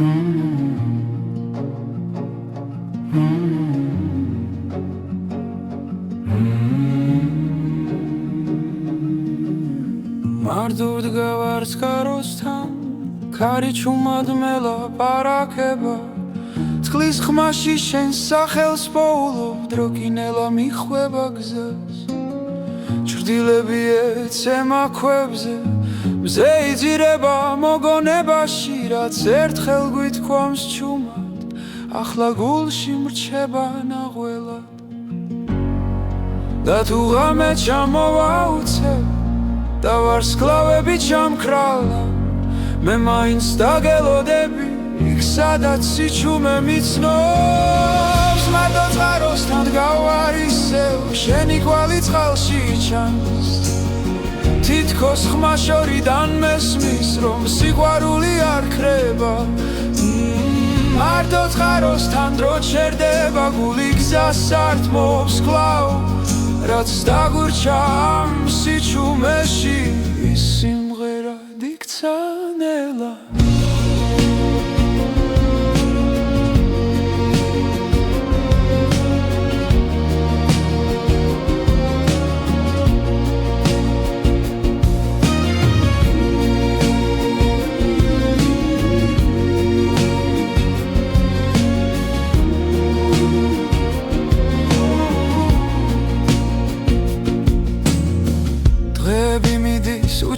მარტოდ გავარს კაროსთან ქარი ჩუმად მელაპარაკება წყლის ხმაში შენ სახელს პოულობ დროკინელა მიხვება გზას ჭრდილები ეცემა ქვებზე მზე იძირება მოგონებაში რაც ერთხელ გვითქვამს ჩუმად ახლა გულში მრჩება ნაღველად და თუ ღამე ჩამოვაუცებ და ვარსკვლავები ჩამქრალა მე მაინც დაგელოდები იქ სადაც სიჩუმე მიცნობს მარტო წყაროსთან გავარ ისევ შენი კვალი წყალში ჩანს თითქოს ხმა შორიდან მესმის რომ სიყვარული არ ქრება მარტო წყაროსთან დრო ჩერდება გული გზას ართმობს კვლავ რაც დაგურჩა ამ სიჩუმეში ის სიმღერა დიქცანელა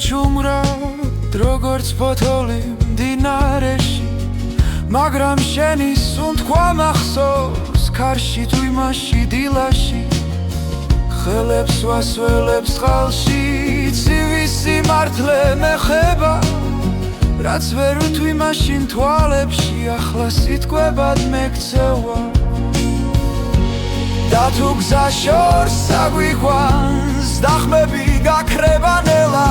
უჩუმრად როგორც ბოთოლი მდინარეში მაგრამ შენი სუნთქვა მახსოვს ქარში თუ იმაში დილაში ხელებს ვასველებს წყალში ცივი სიმართლე მეხება რაც ვერ უთვი მაშინ თვალებში ახლა სიტყვებად მეკცევა და თუ გზა შორს აგვიყვანს დახმები გაქრება ნელა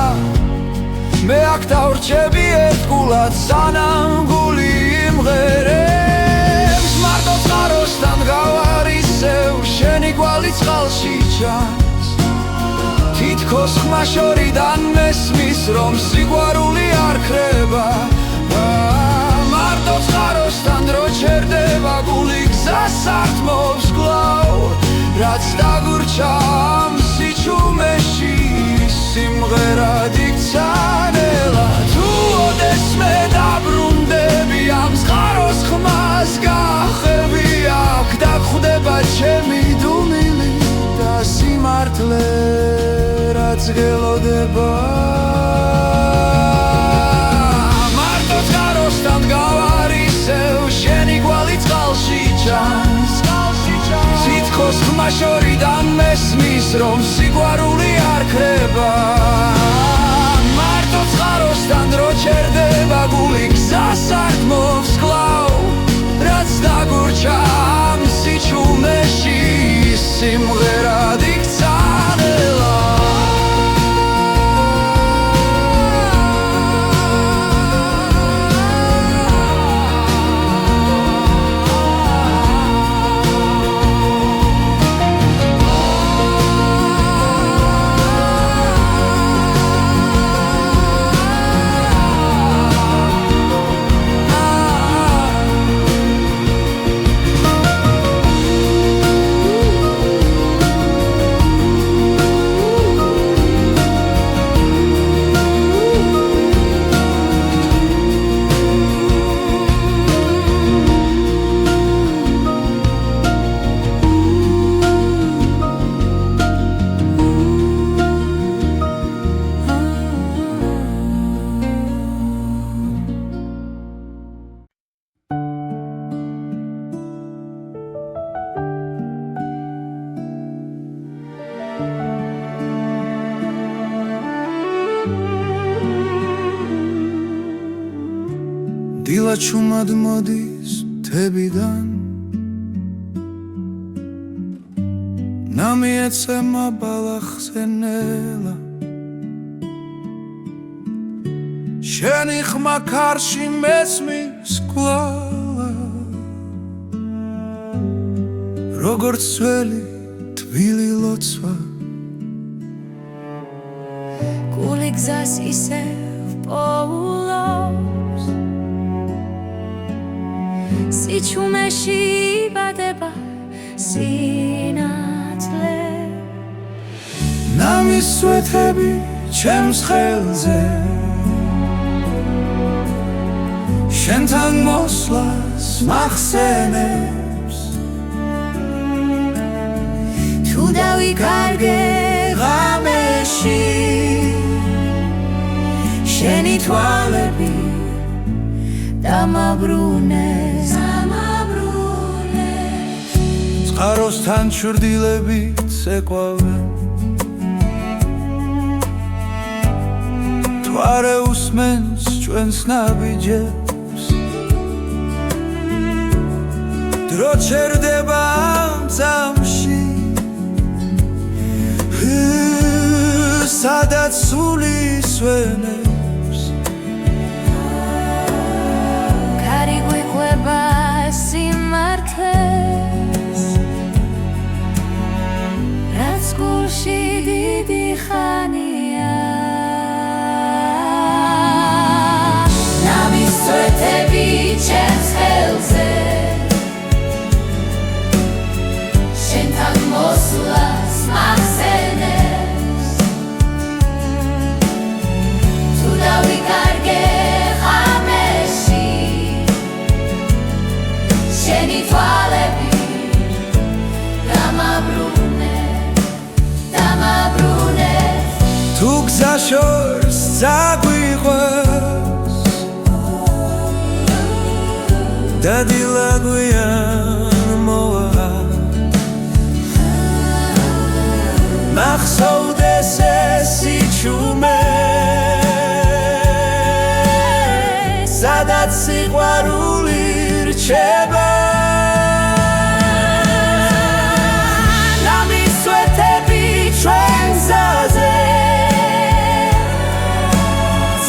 მე აქ დავრჩები ერთგულად სანამ გული იმღერებს მარტო წყაროსთან გავარ ისევ შენი კვალი წყალში ჩანს თითქოს ხმა შორიდან მესმის რომ სიყვარული არ ქრება მარტო წყაროსთან დრო ჩერდება გული გზას ართმობს კვლავ რაც დაგურჩა ამ სიჩუმეში სიმღერა დიქცანელა თუ ოდესმე დაბრუნდები ამ წყაროს ხმას გახები აქ დაგხვდება ჩემი დუმილი და სიმართლე რაც გელოდება მარტო წყაროსთან გავარ ისევ შენი კვალი წყალში ჩანს თითქოს ხმა შორიდან მესმის რომ სიყვარული არ ქრება მარტო წყაროსთან დრო ჩერდება გული გზას ართმობს კვლავ რაც დაგურჩა ამ სიჩუმეში სიმღერა დიქცანელა დილა ჩუმად მოდის თებიდან ნამი ეცემა ბალახზე ნელა შენი ხმა ქარში მესმის კვლავა როგორც ძველი თბილი ლოცვა გული გზას ისევ პოულობს სიჩუმეში იბადება სინათლე ნამის სვეთები ჩემს ხელზე შენთან მოსვლას მახსენებს თუ დავიკარგე ღამეში შენი თვალები დამაბრუნეს წყაროსთან ჩრდილებით ეკვავენ თუ არ უსმენს ჩვენს ნაბიჯებს დრო ჩერდება ამ წამში სადაც სული სვენებს ქარი გვიყვება სიმართლეს რაც გულში დიდი ხანია ნამის სვეთები ჩემს ხელზე შენთან მოსვლას მახსენებს თუ დავიკარგე ღამეში შენი თვალები დამაბრუნეს თუ გზა შორს წაგვიყვეს და დილა გვიან მოვა მახსოვდეს ეს სიჩუმე სადაც სიყვარული რჩება ნამის სვეთები ჩვენ გზაზე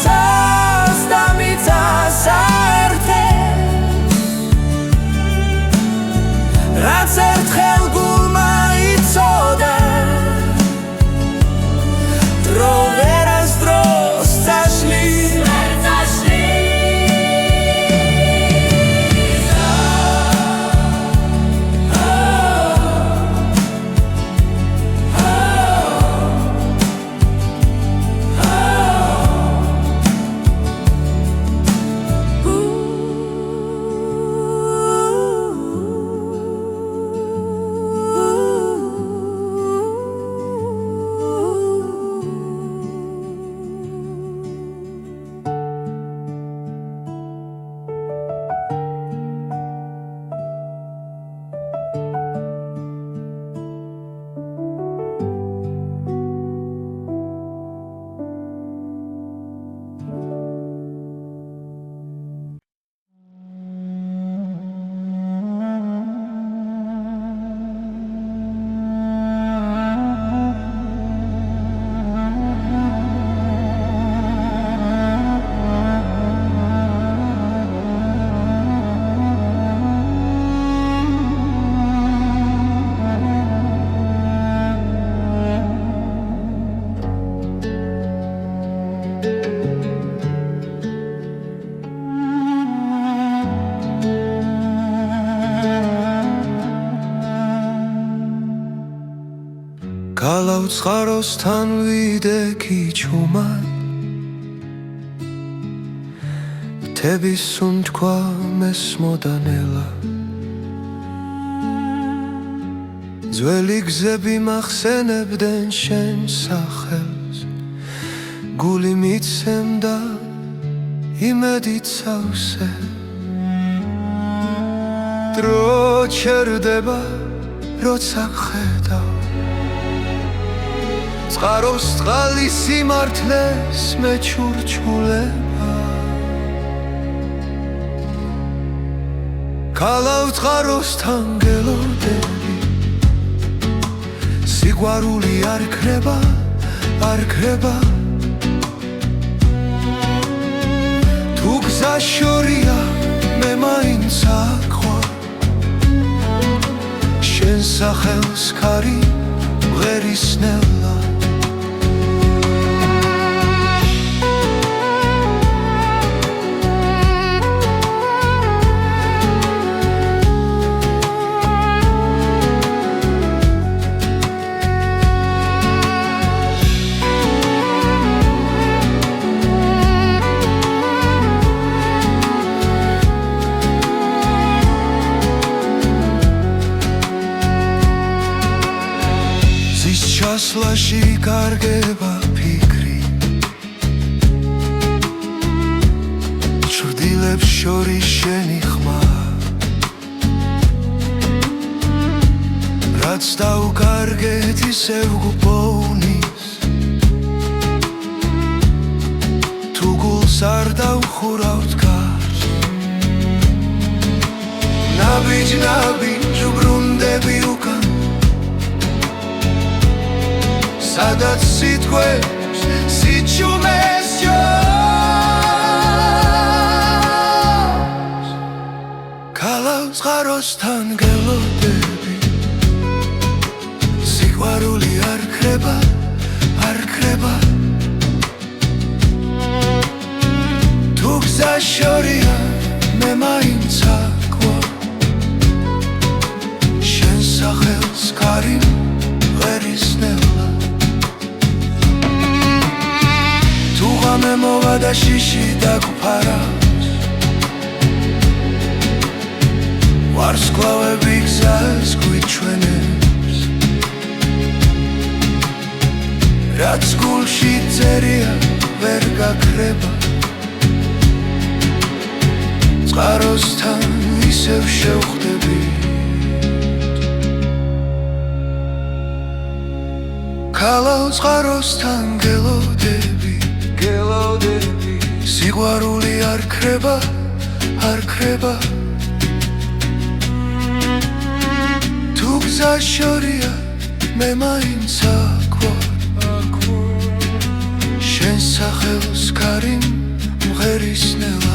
ცას და მიწას აერთებს რაც ერთხელ გულმა იცოდა დრო ვერასდროს წაშლის გავუცხაროსთან ვიდექი ჩუმად მთების სუნთქვა მესმოდანელა ძველი გზები მახსენებდნენ შენ სახელს გული მიცემდა იმედით სავსე დრო ჩერდება როცა ხედავ წყაროს წყალი სიმართლეს მეჩურჩულება ქალავ წყაროსთან გელოდები სიყვარული არ ქრება თუ გზა შორია მე მაინც აქვარ შენ სახელს ქარი მღერისნელა მოსლაში კარგება ფიქრი ჩრდილებს შორის შენი ხმა რაც დაუკარგეთ ისევ გუბოვნის თუ გულს არ დავხურავთ გარს ნაბიჯ ვბრუნდები უკან სადაც სიტყვებს სიჩუმეს ჯობს ქალავს ღაროსთან გელოდები სიყვარული არ ქრება თუ გზა შორია მე მაინც აკვარ შენ სახელს კარი ვერისნელა თუ ღამე მოვა და შიში დაგფარავს ვარსკვლავები გზას გვიჩვენებს რაც გულში წერია ვერ გაქრება წყაროსთან ისევ შევხვდები ქალავს წყაროსთან გელოდები სიყვარული არ ქრება თუ გზა შორია მე მაინც აკვარ შენ სახელს კარი მღერისნელა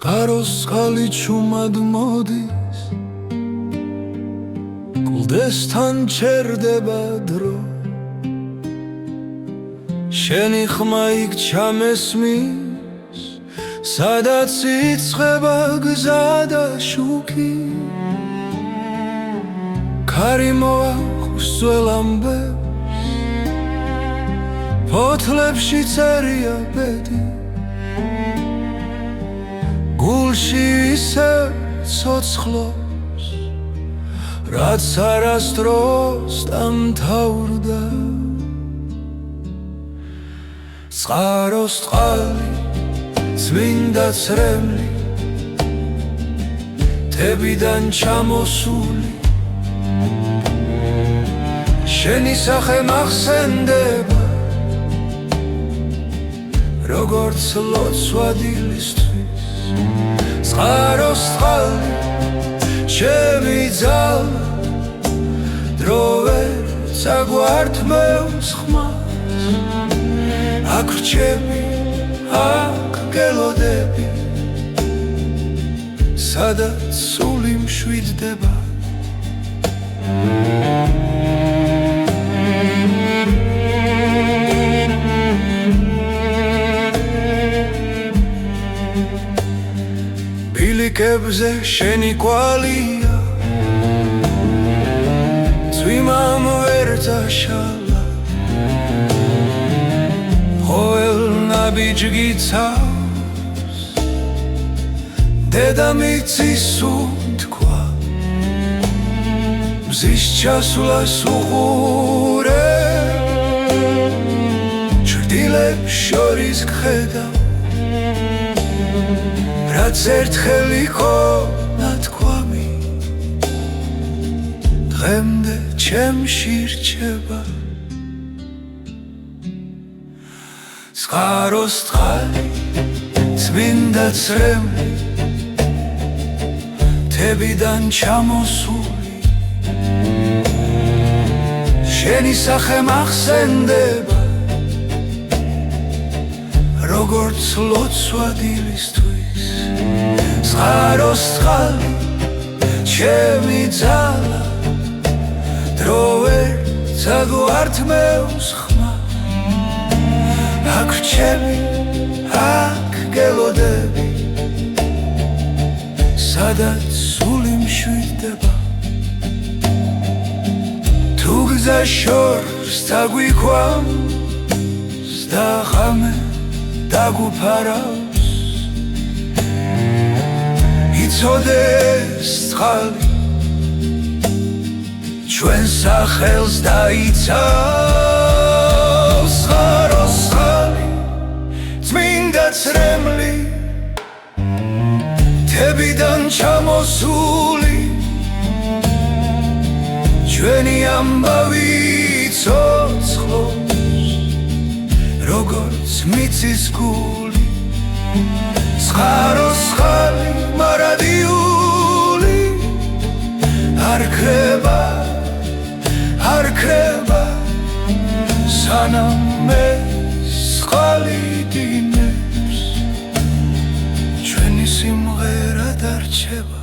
წყაროს წყალი ჩუმად მოდის კლდესთან ჩერდება დრო შენი ხმა იქ ჩამესმის სადაც იწყება გზა და შუქი ქარი მოაქვს ძველ ამბებს ფოთლებში წერია ბედი გულში ისევ ცოცხლობს რაც არასდროს დამთავრდა წყაროს წყალი წმინდა წრემლი თებიდან ჩამოსული შენი სახე მახსენდება როგორც ლოცვა დილისთვის წყაროს წყალი ჩემი ძალა დრო ვერ წაგვართმევს ხმას აქ რჩები აქ გელოდები სადაც სული მშვიდდება ბილიკებზე შენი კვალია წვიმამ ვერ წაშალა ყოველ ნაბიჯგიცავს დედამიწის უთქვა მზის ჩასვლას უყურე ჭრდილებს შორის გხედავ რაც ერთხელ იყო ნათქვამი დღემდე ჩემში რჩება წყაროს წყალი წმინდა წრემლი მთებიდან ჩამოსული შენი სახე მახსენდება როგორც ლოცვა დილისთვის წყაროს წყალი ჩემი ძალა დრო ვერ წაგვართმევს ხმას აქ რჩები აქ გელოდები სადაც სული მშვიდდება თუ გზა შორს დაგვიქვამს და ღამე დაგუფარავს იცოდეს წყალი ჩვენ სახელს დაიცავს წყაროს წყალი წმინდა წრემლი მთებიდან ჩამოსული ჩვენი ამბავი ცოცხლობს როგორც მიწის გული წყაროს წყალი მარადიული არ ქრება არ ქრება სანამ ეს წყალი დინებს ჩვენი სიმღერა დარჩება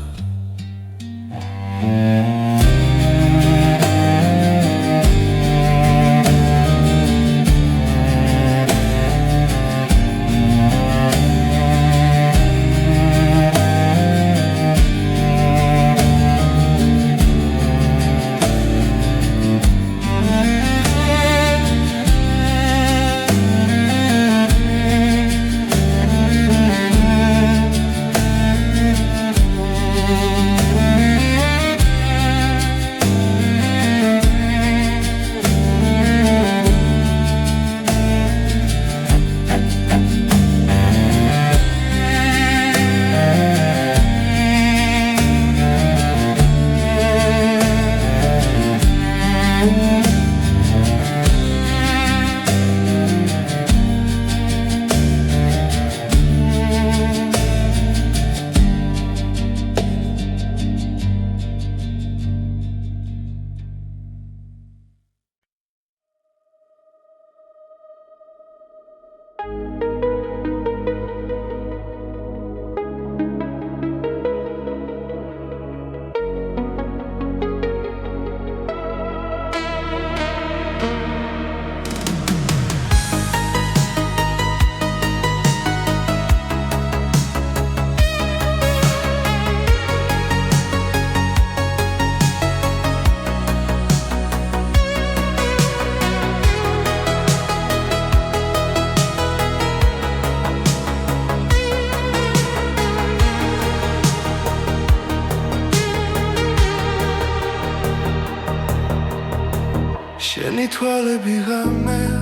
შენი თვალები ღამეა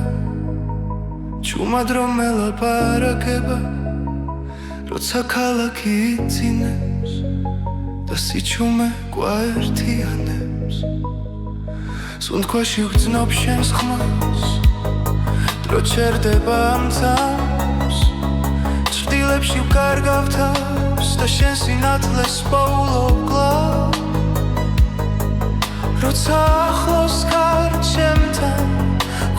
ჩუმად რომ ელაპარაკება როცა ქალაქი იცინებს და სიჩუმე კვაერთიანებს სუნთქვაში ვგრძნობ შენს ხმას დრო ჩერდება ამ წამს ჭრდილებში ვკარგავ თავს და შენ სინათლეს პოულობ კლავ როცა ახლოს ხარ ჩემთან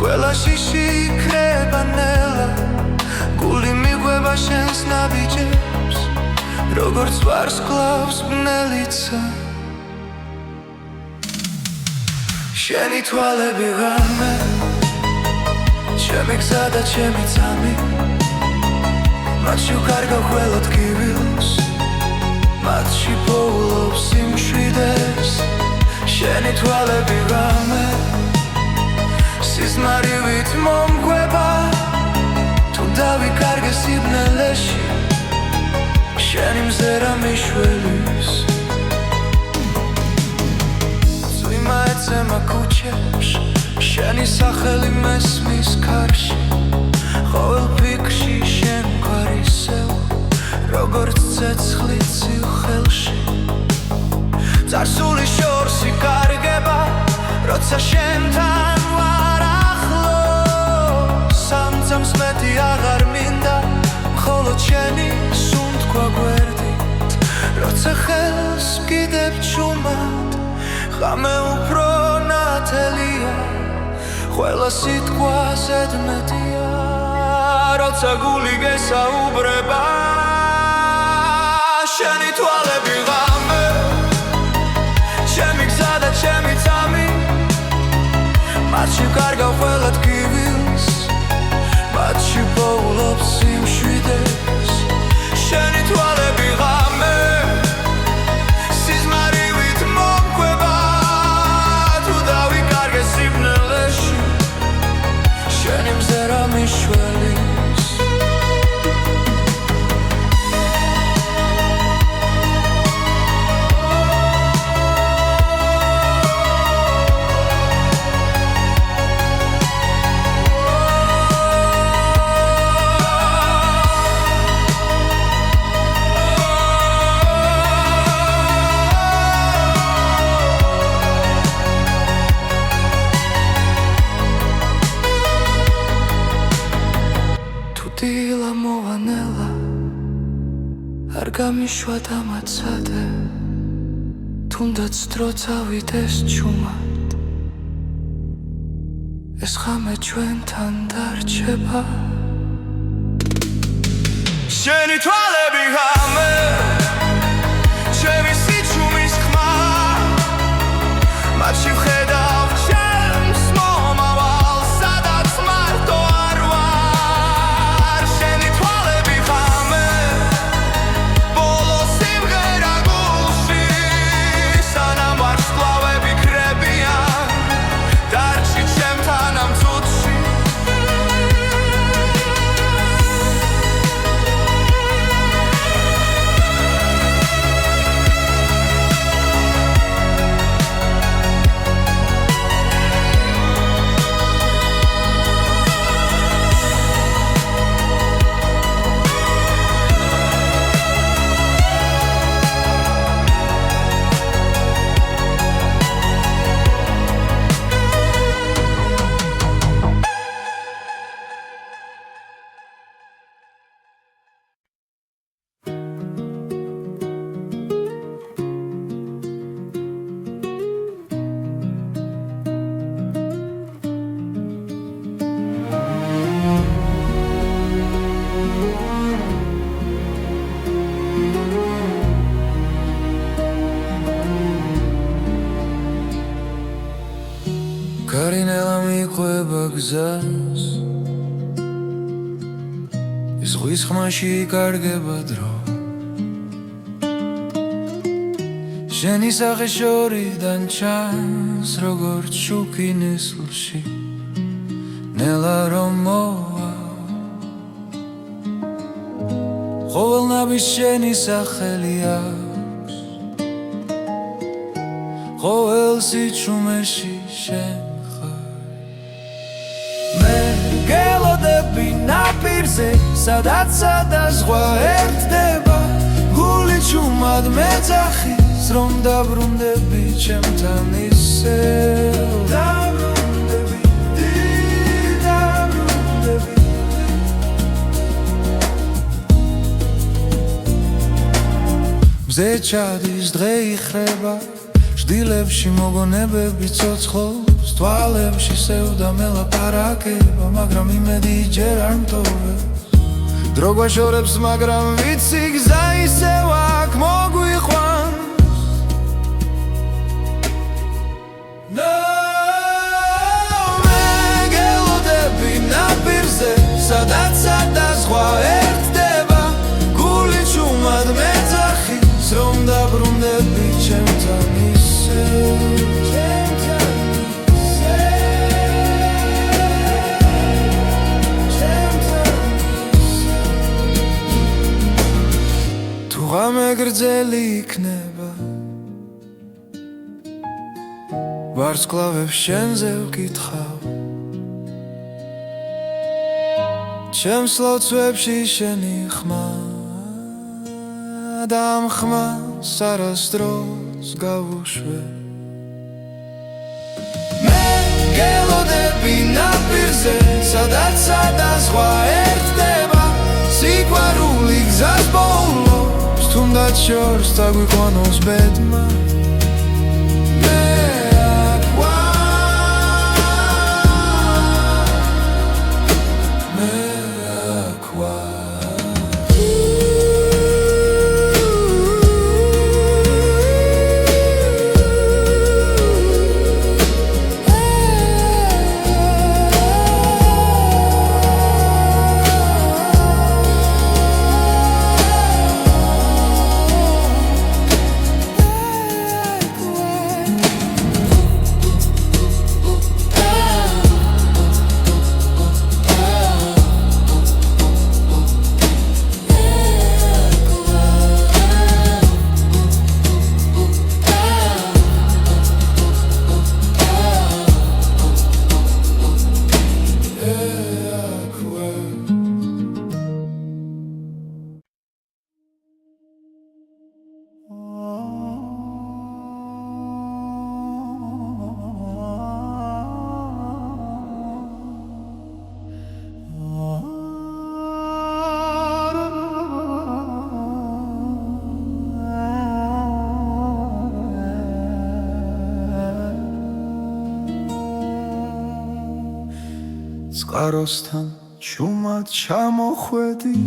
ყველა შიში იქრება ნელა გული მიგვება შენს ნაბიჯებს როგორც ვარსკვლავს ბნელიცა შენი თვალები ღამე ჩემი გზა და ჩემი წამი მათში ვკარგავ ყველა ტკივილს მათში პოულობს სიმშვიდეს შენი თვალები ღამე სიზმარივით მომგვება მიშველის წვიმა ეცემა ქუჩებში შენი სახელი მესმის ქარში ყოველ ფიქრში შენ ვარ ისევ როგორც ცეცხლი ცივ ხელში წარსული შორს იკარგება როცა შენთან ვარ ახლო სამწამს მეტი აღარ მინდა მხოლოდ შენი სუნთქვა გვერდით როცა ხელს ვკიდებ ჩუმად ღამე უფრო ნათელია ყველა სიტყვა ზედმეტია როცა გული გესაუბრება შენი თვალები ღამე ჩემი გზა და ჩემი წამი მათში ვკარგავ ყველა ტკივილს მათში პოულობ სიმშვიდეს შენი თვალები ღამე სიზმარივით მომკვება თუ დავიკარგე სიბნელეში შენი მზერა მიშველის დილა მოვანელა არ გამიშვა დამაცადე თუნდაც დრო წავიდეს ჩუმად ეს ღამე ჩვენთან დარჩება შენი თვალები ღამე ჩემი სიჩუმის ხმა მათში ვხედავ ჩემს მომავალს სადაც მარტო არ ვარ შენი თვალები ღამე ბოლო სიმღერა გულში სანამ ვარსკვლავები ქრებიან დარჩი ჩემთან ამ წუთში გარინელა მიყვება გზას ის ზღვის ხმაში იკარგება დრო შენი სახე შორიდან ჩანს როგორც შუქი ნესლში ნელა რომ მოვა ყოველ ნაბის შენი სახელი აქვს ყოველ სიჩუმეში შენ გელოდები ნაპირზე სადაცა ზღვა ერთდება გული ჩუმად მეძახის რომ დაბრუნდები ჩემთან ისევ დაბრუნდები დაბრუნდები მზე ჩადის დღე იხრება ჭდილებში მოგონებები ცოცხლობს თვალებში სევდა მელაპარაკება მაგრამ იმედი ჯერ არ მტოვებს დრო გვაშორებს მაგრამ ვიცი გზა ისევ აქ მოგვიყვანს მე გელოდები ნაპირზე სადაცა ზღვა ერთდება გული ჩუმად მეძახის რომ დაბრუნდები ჩემთან ისევ ღამე გრძელი იქნება ვარსკვლავებს შენზე ვკითხავ ჩემს ლოცვებში შენი ხმა და ამ ხმას არასდროს გავუშვებ მე გელოდები ნაპირზე სადაც სადაზღვა ერთდება სიყვარული გზას ბოლობს თუნდაც შორს დაგვიყვანოს ბედმა წყაროსთან ჩუმად ჩამოხვედი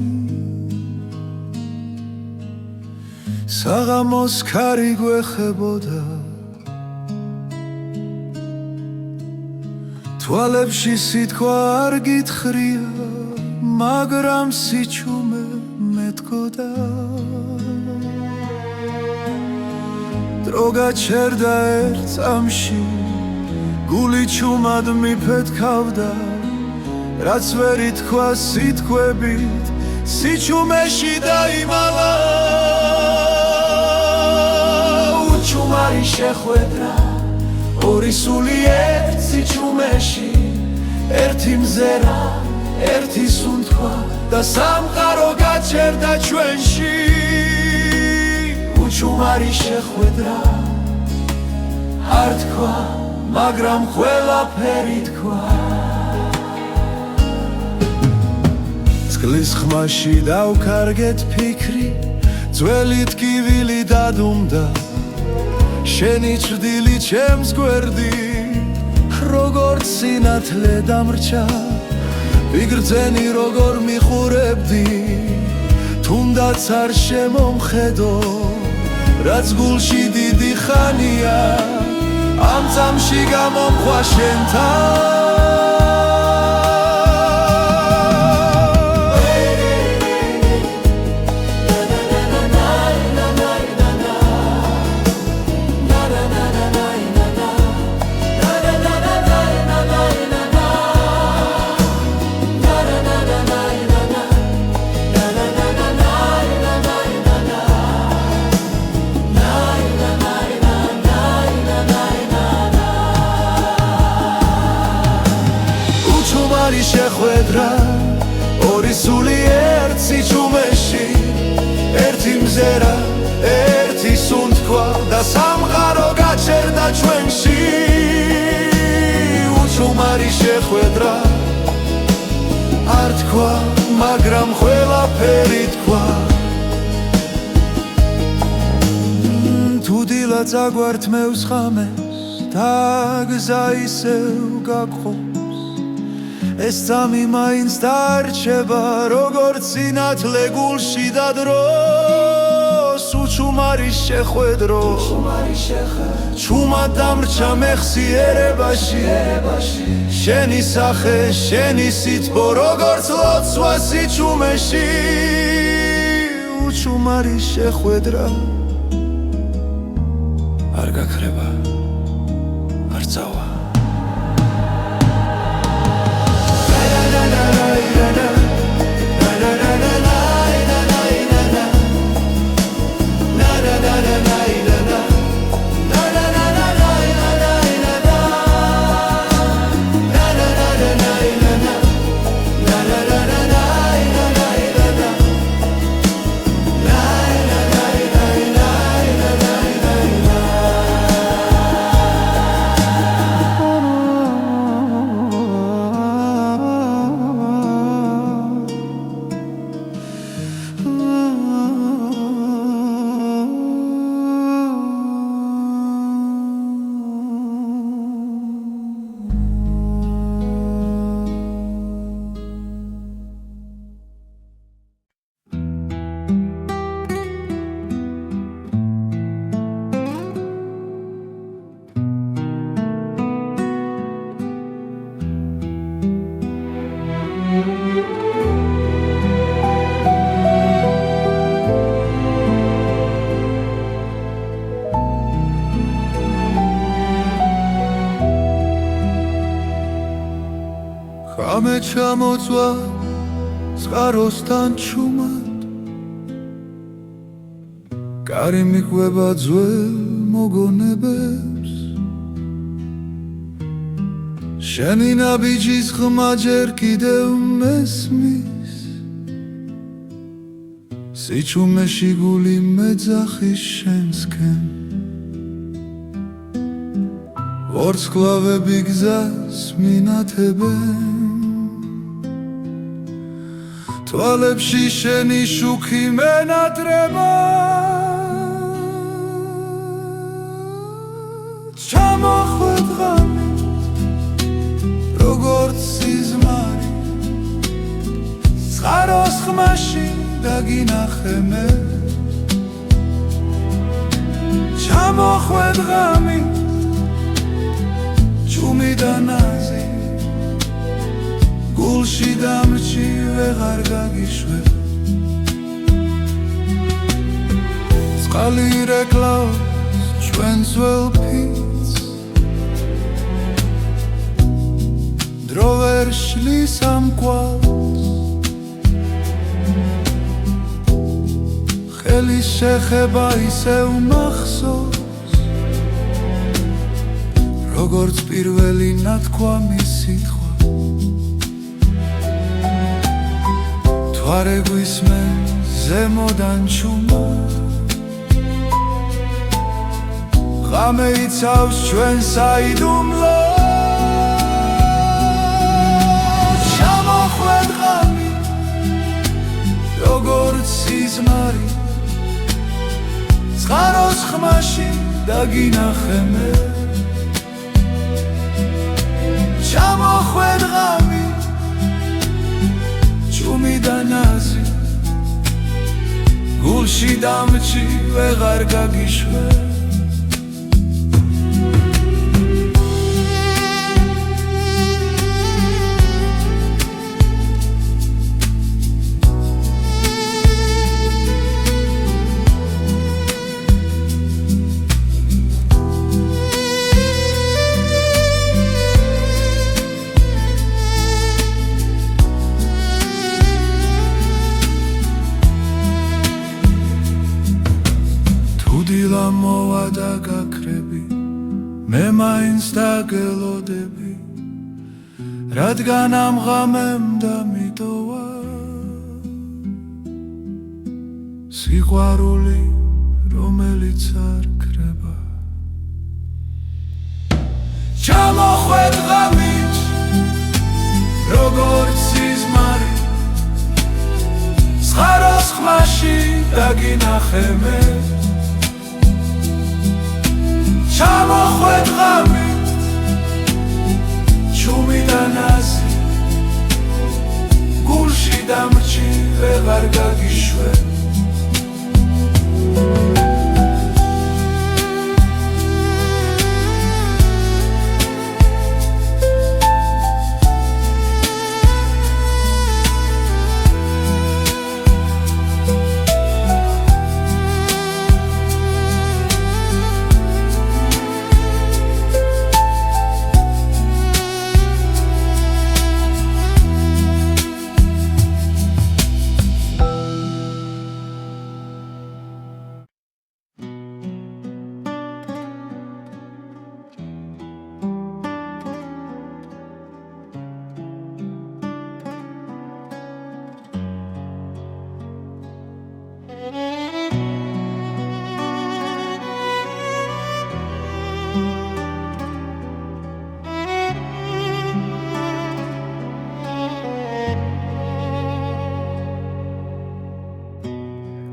საღამოს ქარი გვეხებოდა თვალებში სიტყვა არ გითხრია მაგრამ სიჩუმე მეტყოდა დრო გაჩერდა ერთ წამში გული ჩუმად მიფეთქავდა რაც ვერ ითქვა სიტყვებით სიჩუმეში დაიმალა უჩუმარი შეხვედრა ორი სული ერთ სიჩუმეში ერთი მზერა ერთი სუნთქვა და სამყარო გაჩერდა ჩვენში უჩუმარი შეხვედრა არ თქვა მაგრამ ყველაფერი თქვა წყლის ხმაში დავკარგეთ ფიქრი ძველი ტკივილი დადუმდა შენი ჭრდილი ჩემს გვერდით როგორც სინათლე დამრჩა ვიგრძენი როგორ მიხურებდი თუნდაც არ შემომხედო რაც გულში დიდი ხანია ამ წამში გამომხვა შენთან შეხვედრა ორი სული ერთ სიჩუმეში ერთი მზერა ერთი სუნთქვა და სამყარო გაჩერდა ჩვენში უჩუმარი შეხვედრა არ თქვა მაგრამ ყველაფერი თქვა თუ დილა წაგვართმევს ხამეს და გზა ისევ გაგხობს ეს წამი მაინც დარჩება როგორც სინათლე გულში და დროს უჩუმარი შეხვედრო ჩუმად დამრჩა მეხსიერებაში შენი სახე შენი სითბო როგორც ლოცვა სიჩუმეში უჩუმარი შეხვედრა არ გაქრება არ წავა ღამე ჩამოწვა წყაროსთან ჩუმად კარი მიყვება ძველ მოგონებებს შენი ნაბიჯის ხმა ჯერ კიდევ მესმის სიჩუმეში გული მეძახის შენსკენ ვარსკვლავები გზას მინათებენ თვალებში შენი შუქი მენატრება ჩამოხვედ ღამე როგორც სიზმარი წყაროს ხმაში დაგინახე მე ჩამოხვედ ღამე ჩუმი და ნაზი გულში დამრჩი ვეღარ გაგიშვებ წყალი რეკლავს ჩვენ ძველ ფიცს დრო ვერ შლის ამ კვალს ხელი შეხება ისევ მახსოვს როგორც პირველი ნათქვამი სიტყვა თვარე გვისმენ ზემოდან ჩუმა ღამე იცავს ჩვენ საიდუმლოს ჩამოხვედ ღამე როგორც სიზმარი წყაროს ხმაში დაგინახე მე ჩამოხვედ ღამე ჩუმი და ნაზი გულში დამრჩი ვეღარ გაგიშვებ დილა მოვა და გაქრები მე მაინც დაგელოდები რადგან ამ ღამემ დამიტოვა სიყვარული რომელიც არ ქრება ჩამოხვედ ღამით როგორც სიზმარი წყაროს ხმაში დაგინახე მე ჩამოხვედ ღამე ჩუმი და ნაზი გულში დამრჩი ვეღარ გაგიშვებ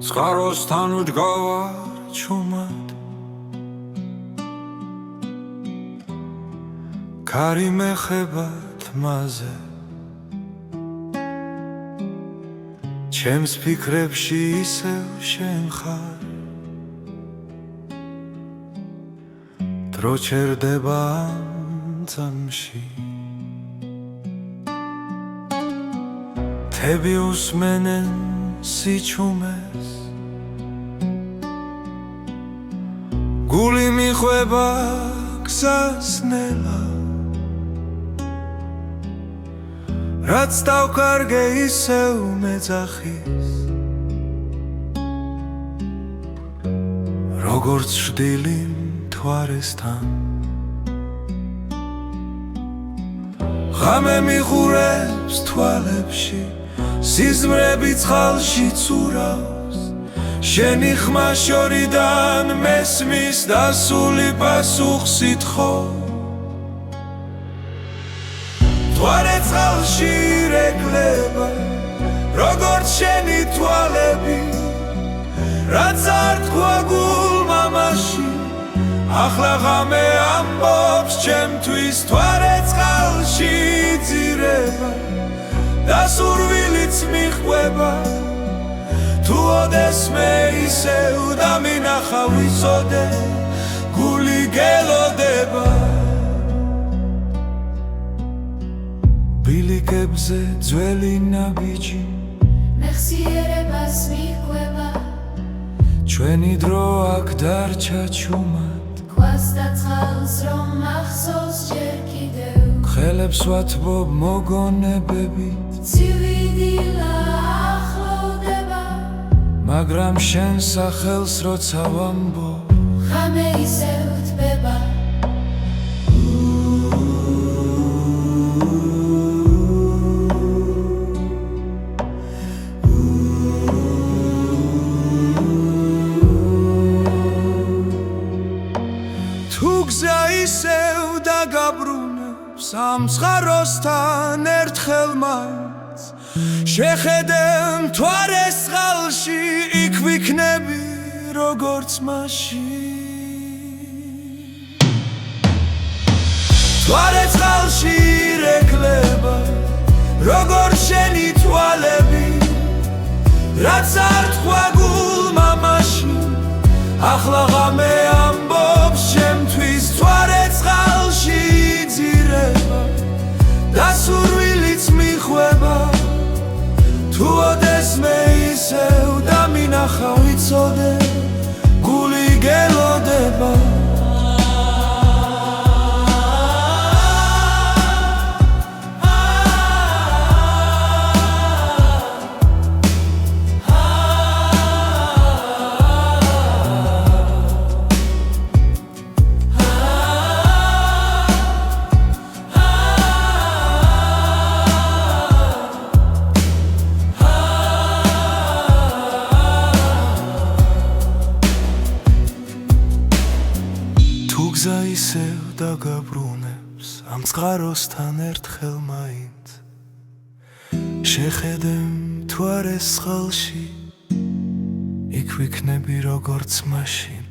წყაროსთან ვდგავარ ჩუმად კარი მეხება თმაზე ჩემს ფიქრებში ისევ შენ ხარ დრო ჩერდება ამ წამში თები უსმენენ სიჩუმეს გული მიხვება გზას ნელა რაც დავკარგე ისევ მეძახის როგორც შვდილი მთვარესთან ღამე მიხურებს თვალებში სიზმრები წყალში ცურავს შენი ხმა შორიდან მესმის დასული პასუხს ითხოვ მთვარე წყალში ირეკლება როგორც შენი თვალები რაც არ თქვა გულმა მაშინ ახლა ღამე ამბობს ჩემთვის მთვარე წყალში იძირება და სურვილიც მიჰყვება თუ ოდესმე ისევ დამინახა ვიცოდე გული გელოდება ბილიკებზე ძველი ნაბიჯი მეხსიერებას მიჰყვება ჩვენი დრო აქ დარჩა ჩუმად ქვას და წყალს რომ ახსოვს ჯერ კიდევ ხელებს ვათბობ მოგონებებით ცივი დილა ახლოვდება მაგრამ შენ სახელს როცა ვამბობ ღამე ისევ თბება ისევ დაგაბრუნებს ამ ცხაროსთან ერთხელ მაინც შეხედე მთვარეს წყალში იქ ვიქნები როგორც მაშინ მთვარე წყალში ირეკლება როგორც შენი თვალები რაც არ თქვა გულმა მაშინ ახლა ღამე ამბობს ჩემთვის მთვარე წყალში იძირება და სურვილიც მიჰყვება თუ ოდესმე ისევ დამინახა ვიცოდე გული გელოდება გზა ისევ დაგაბრუნებს ამ წყაროსთან ერთხელ მაინც შეხედე მთვარეს წყალში იქ ვიქნები როგორც მაშინ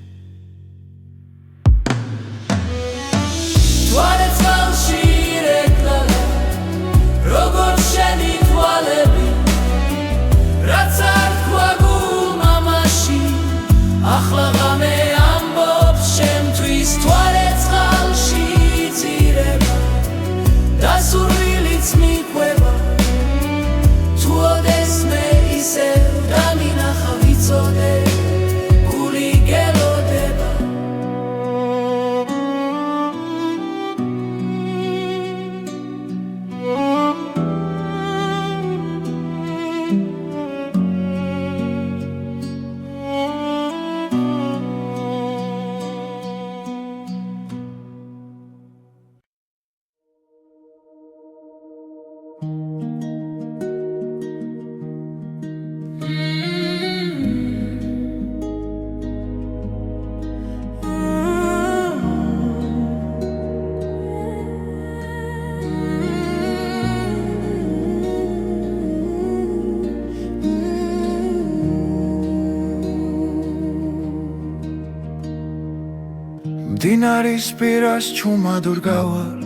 მთვარე წყალში ირეკლება როგორც შენი თვალები რაც არ თქვა გულმა მაშინ ახლა ღამე ამბობს ჩემთვის მთვარე წყალში იძირება და სურვილიც მიჰყვება თუ ოდესმე ისევ დამინახა ვიცოდე გული გელოდება მდინარის პირას ჩუმადურ გავალ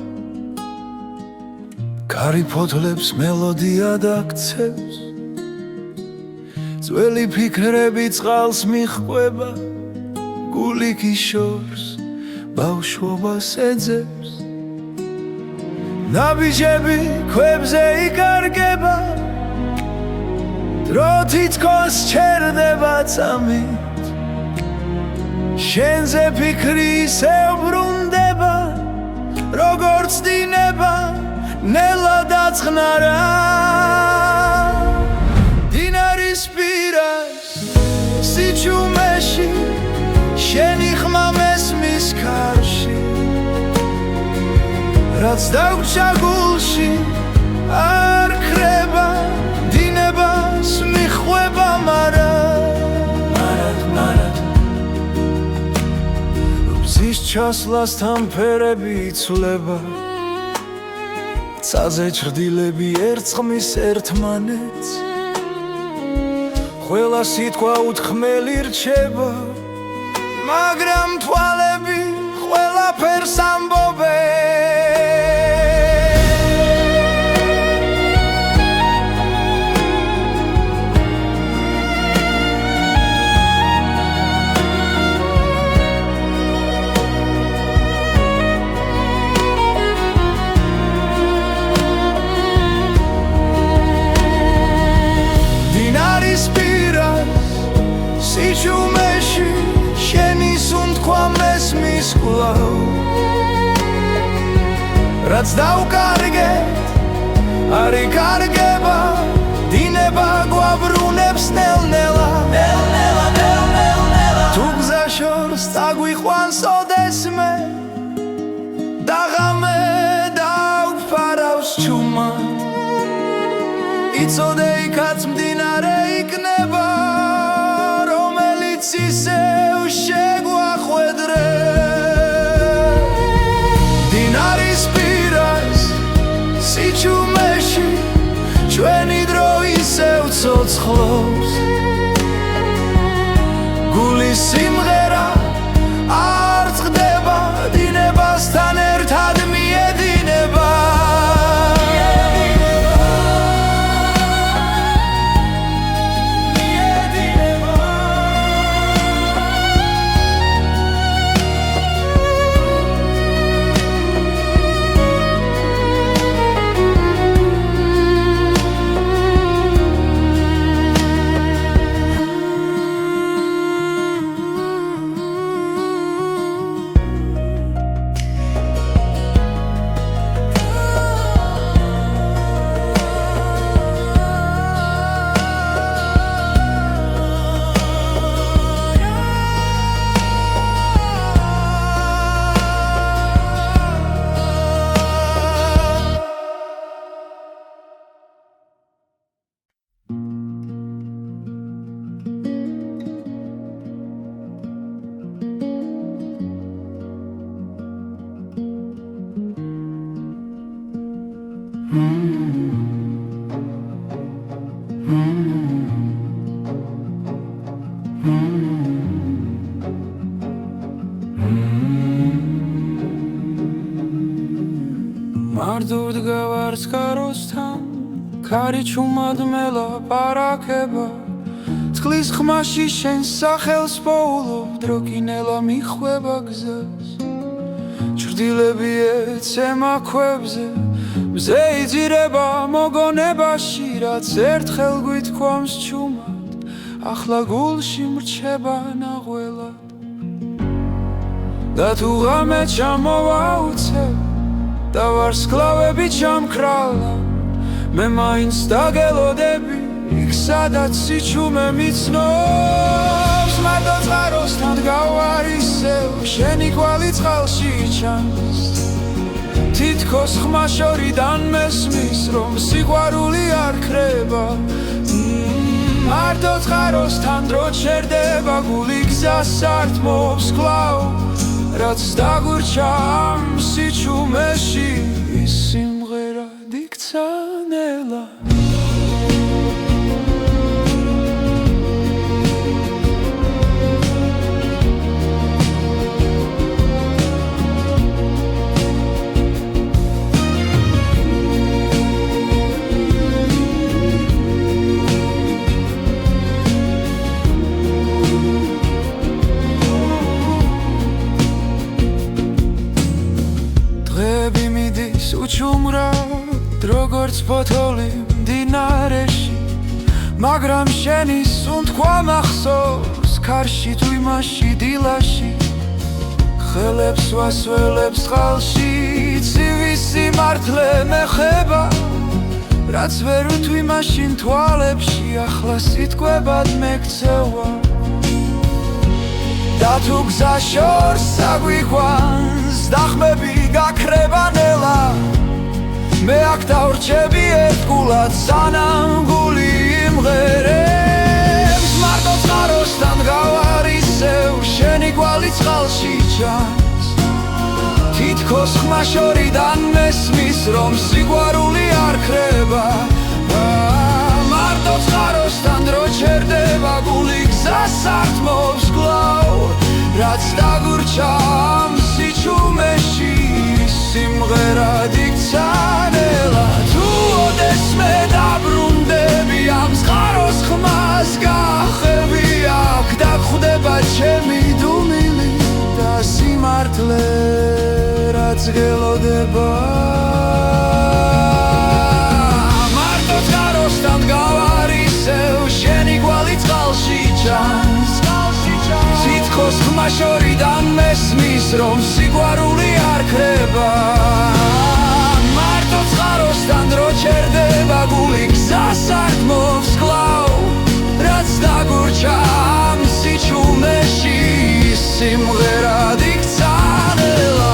კარი ფოთლებს მელოდია დაქცევს ძველი ფიქრები წყალს მიჰყვება გული გიშორს ბავშვობას ეძებს ნაბიჯები ქვებზე იკარგება დრო თითქოს ჩერდება წამით შენზე ფიქრი ისევ ბრუნდება როგორც დინება ნელა დაწყნარა დინარის პირას სიჩუმეში შენი ხმა მესმის ქარში რაც დაგვჭა გულში არ ქრება დინებას მიხვება მარად ბზის ჩასვლასთან ფერები იცვლება ცაზე ჩრდილები ერწყმის ერთმანეთს ყველა სიტყვა უთქმელი რჩება მაგრამ თვალები ყველაფერს ამბობენ სიჩუმეში შენი სუნთქვა მესმის კვლავ რაც დავკარგეთ არ იკარგება დინება გვაბრუნებს ნელ-ნელა თუ გზა შორს წაგვიყვანს ოდესმე და ღამე დავფარავს ჩუმად იცოდე იქაც მდინარე იქნება ისევ შეგვახვედრე დინარის პირას სიჩუმეში ჩვენი დრო ისევ ცოცხლობს გულის სიმღერა არ წყდება დინებასთან ერთად მიედინება მარტოდ გავარს კაროსთან ქარი ჩუმად მელაპარაკება წყლის ხმაში შენ სახელს პოულობ დრო კინელა მიხვება გზას ჩრდილები ეცემა ქვებზე მზე იძირება მოგონებაში რაც ერთხელ გვითქვამს ჩუმად ახლა გულში მრჩება ნაღველად და თუ ღამე ჩამოვაუცებ და ვარ სკლავები ჩამქრალა მე მაინც დაგელოდები იქ სადაც სიჩუმე მიცნობს მარტო წყაროსთან გავარ ისევ შენი კვალი წყალში ჩანს თითქოს ხმა შორიდან მესმის რომ სიყვარული არ ქრება მარტო წყაროსთან დრო ჩერდება გული გზას ართმობს კვლავ რაც დაგვირჩა ამ სიჩუმეში ის სიმღერა დიქცა ნელა უჩუმრად როგორც ფოთოლი მდინარეში მაგრამ შენი სუნთქვა მახსოვს ქარში თუ იმაში დილაში ხელებს ვასველებს წყალში ცივის სიმართლე მეხება რაც ვერ ვთვი მაშინ თვალებში ახლა სიტყვებად მეკცევა და თუ გზა შორს აგვიყვანს დახმები გაქრება ნელა მე აქ დავრჩები ერთგულად სანამ გული იმღერებს მარტო წყაროსთან გავარ ისევ შენი კვალი წყალში ჩანს თითქოს ხმა შორიდან მესმის რომ სიყვარული არ ქრება მარტო წყაროსთან დრო ჩერდება გული გზას არ თმობს კვლავ რაც დაგურჩა ამ სიჩუმეში სიმღერად იქცა ნელა თუ ოდესმე დაბრუნდები ამ წყაროს ხმას გახები აქ დაგხვდება ჩემი დუმილი და სიმართლე რაც გელოდება მარტო წყაროსთან გავარ ისევ შენი კვალი წყალში ჩანს თითქოს ხმა შორიდან მესმის რომ სიყვარული არ ქრება მარტო წყაროსთან დრო ჩერდება გული გზას არ თმობს კვლავ რაც დაგურჩა ამ სიჩუმეში სიმღერად იქცა ნელა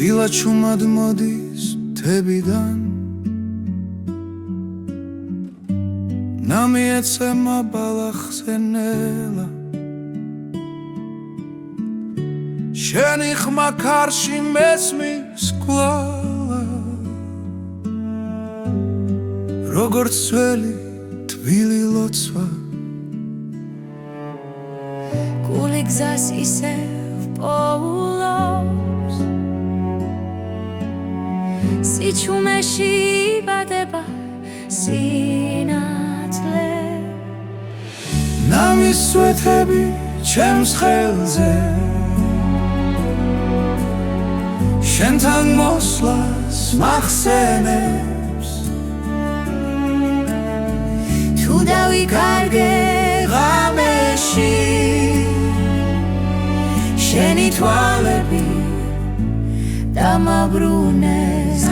დილა ჩუმად მოდის თებიდან ნამი ეცემა ბალახზე ნელა შენი ხმა ქარში მესმის კვლავა როგორც ძველი თბილი ლოცვა გული გზას ისევ პოულობს სიჩუმეში იბადება სინათლე ნამის სვეთები ჩემს ხელზე შენთან მოსვლას მახსენებს თუ დავიკარგე ღამეში შენი თვალები დამაბრუნეს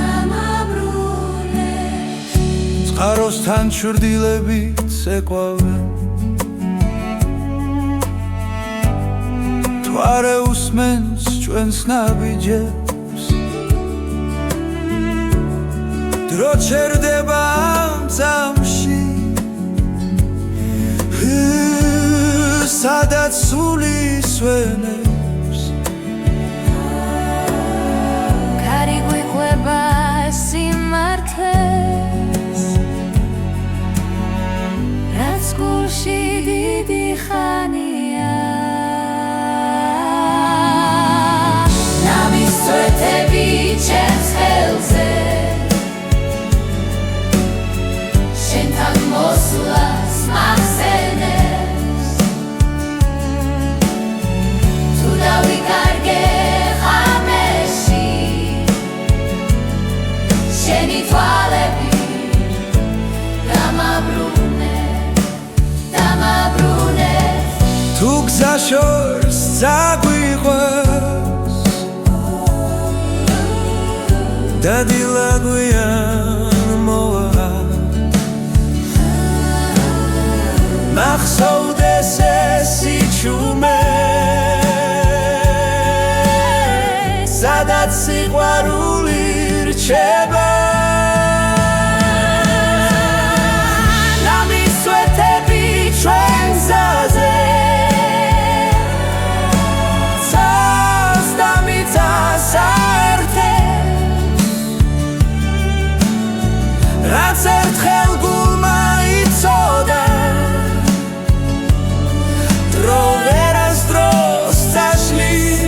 წყაროსთან ჩრდილებით ეკვავენ თუ არ უსმენს ჩვენს ნაბიჯებს დრო ჩერდება ამ წამში სადაც სული სვენებს ქარი გვიყვება სიმართლეს რაც გულში დიდი ხანია ნამის სვეთები ჩემს ხელზე შენთან მოსვლას მახსენებს თუ დავიკარგე ღამეში შენი თვალები დამაბრუნეს თუ გზა შორს წაგვიყვანს და დილა გვიან მოვა მახსოვდეს ეს იჩუმე სადაც სიყვარული რჩება ნამისვეთები ჩვენ გზაზე ცას და მიწას აერთებს რაც ერთხელ გულმა იცოდა დრო ვერასდროს წაშლის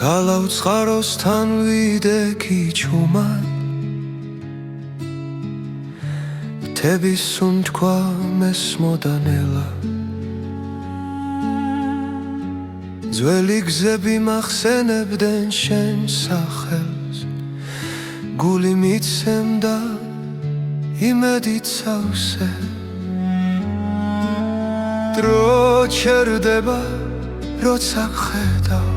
გალავცხაროსთან ვიდექი ჩუმად მთების სუნთქვა მესმოდანელა ძველი გზები მახსენებდნენ შენ სახელს გული მიცემდა იმედით სავსე დრო ჩერდება როცა ხედავ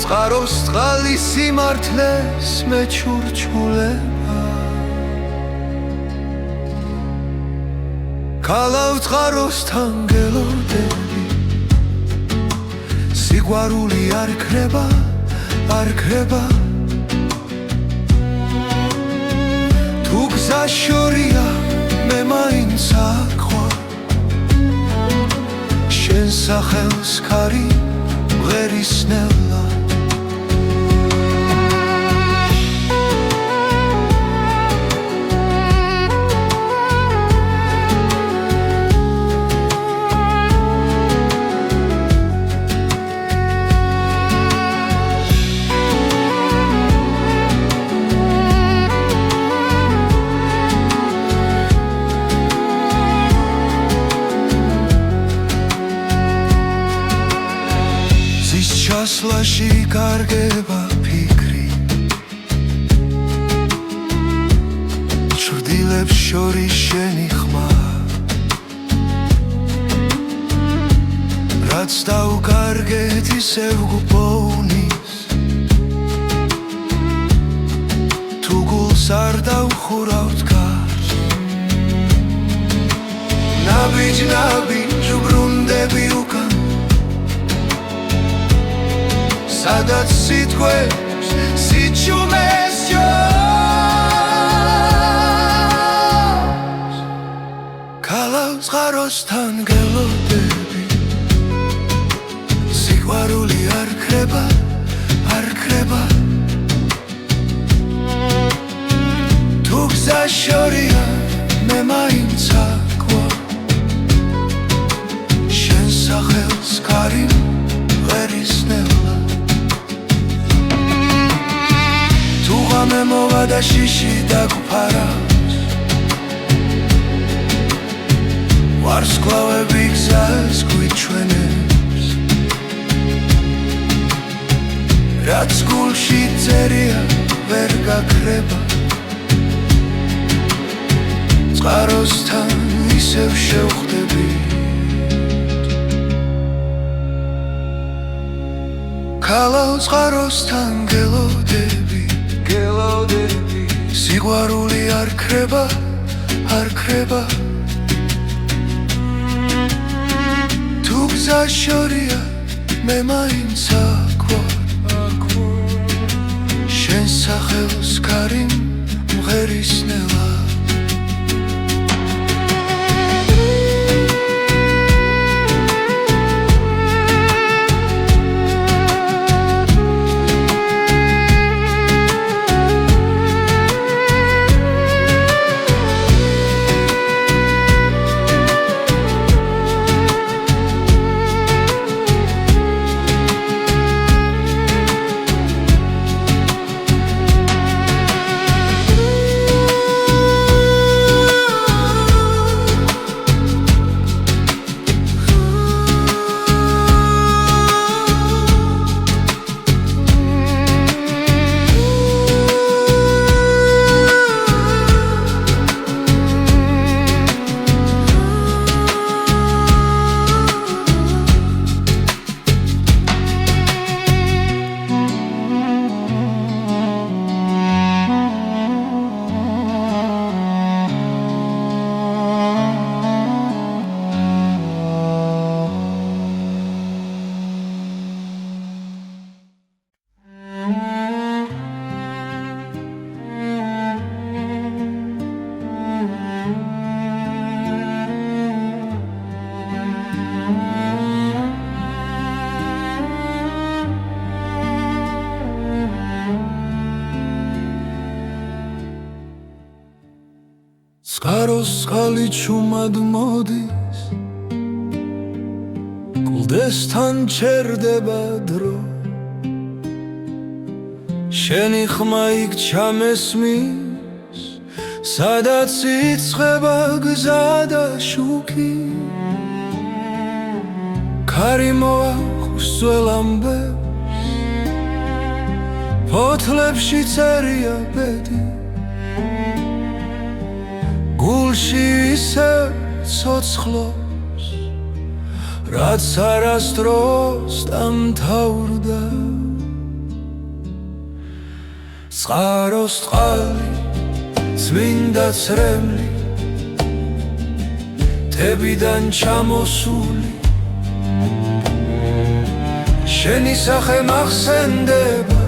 წყაროს წყალი სიმართლეს მეჩურჩულება გალავცხაროსთან გელოდები სიყვარული არ ქრება არ ქრება თუ გზა შორია მე მაინც აქვარ შენ სახელს ქარი მღერისნელა ჩასვლაში კარგება ფიქრი ჩრდილებს შორის შენი ხმა რაც დაუკარგეთ ისევ გუბოვნის თუ გულს არ დავხურავთ გარს ნაბიჯ ბრუნდები უკან სადაც სიტყვებს სიჩუმეს ჯობს გალავცხაროსთან გელოდები სიყვარული არ ქრება არ ქრება თუ გზა შორია მე მაინც აქვარ შენ სახელს ქარი მღერისნელა მე მოვა და შიში დაგფარავს ვარსკვლავები გზას გვიჩვენებს რაც გულში წერია ვერ გაქრება წყაროსთან ისევ შევხვდებით ქალავ წყაროსთან გელოდები სიყვარული არ ქრება თუ გზა შორია მე მაინც აქვარ შენ სახელს ქარი მღერისნელა წყაროს წყალი ჩუმად მოდის კლდესთან ჩერდება დრო შენი ხმა იქ ჩამესმის სადაც იწყება გზა და შუქი ქარი მოაქვს ძველ ამბებს ფოთლებში წერია ბედი გულში ისევ ცოცხლობს რაც არასდროს დამთავრდა წყაროს წყალი წმინდა ცრემლი თებიდან ჩამოსული შენი სახე მახსენდება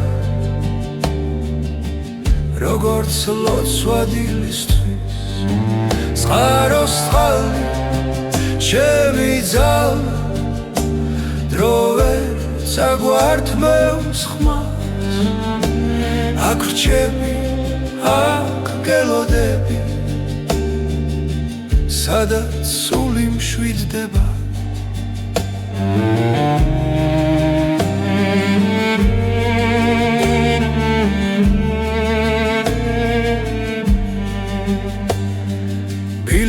როგორც ლოცვა დილისთვის წყაროს წყალი ჩემი ძალა დრო ვერ წაგვართმევს ხმას აქ რჩები აქ გელოდები სადაც სული მშვიდდება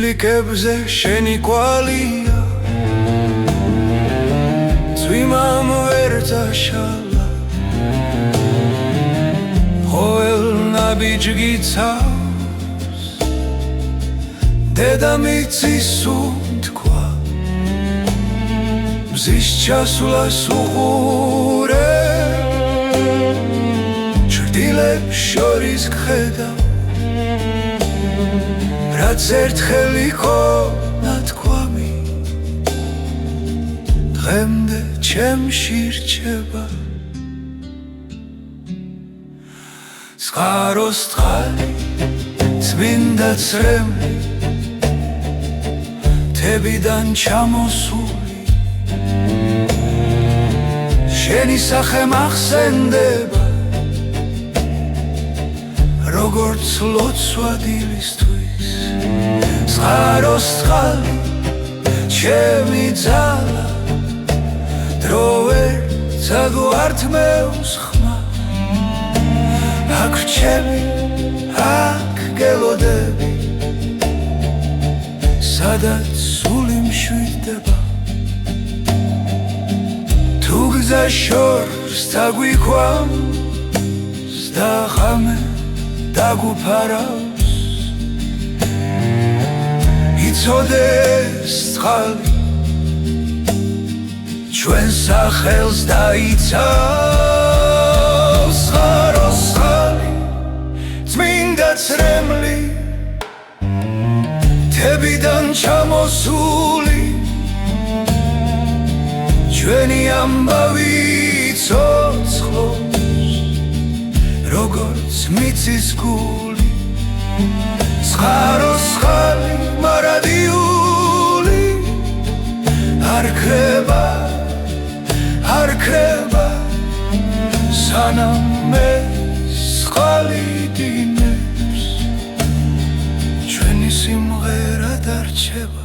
ბილიკებზე შენი კვალია წვიმამ ვერ წაშალა ყოველ ნაბიჯი გიცავს დედამიწის უთქვა მზის ჩასვლას უყურე ჭრდილებს შორის გხედავ რაც ერთხელ იყო ნათქვამი დღემდე ჩემში რჩება წყაროს წყალი წმინდა ცრემლი თებიდან ჩამოსული შენი სახე მახსენდება როგორც ლოცვა დილისთვის წყაროს წყალი ჩემი ძალა დრო ვერ წაგვართმევს ხმას აქ რჩები აქ გელოდები სადაც სული მშვიდდება თუ გზა შორს დაგვიქვამს და ღამე დაგუფარავს იცოდეს წყალი ჩვენ სახელს დაიცავს ჩამოსული ჩვენი ამბავი ცოცხლობს როგორც მიწის გული წყაროს ხალი მარადიული არ ქრება სანამ მე სყალი დინებს ჩვენი სიმღერა დარჩება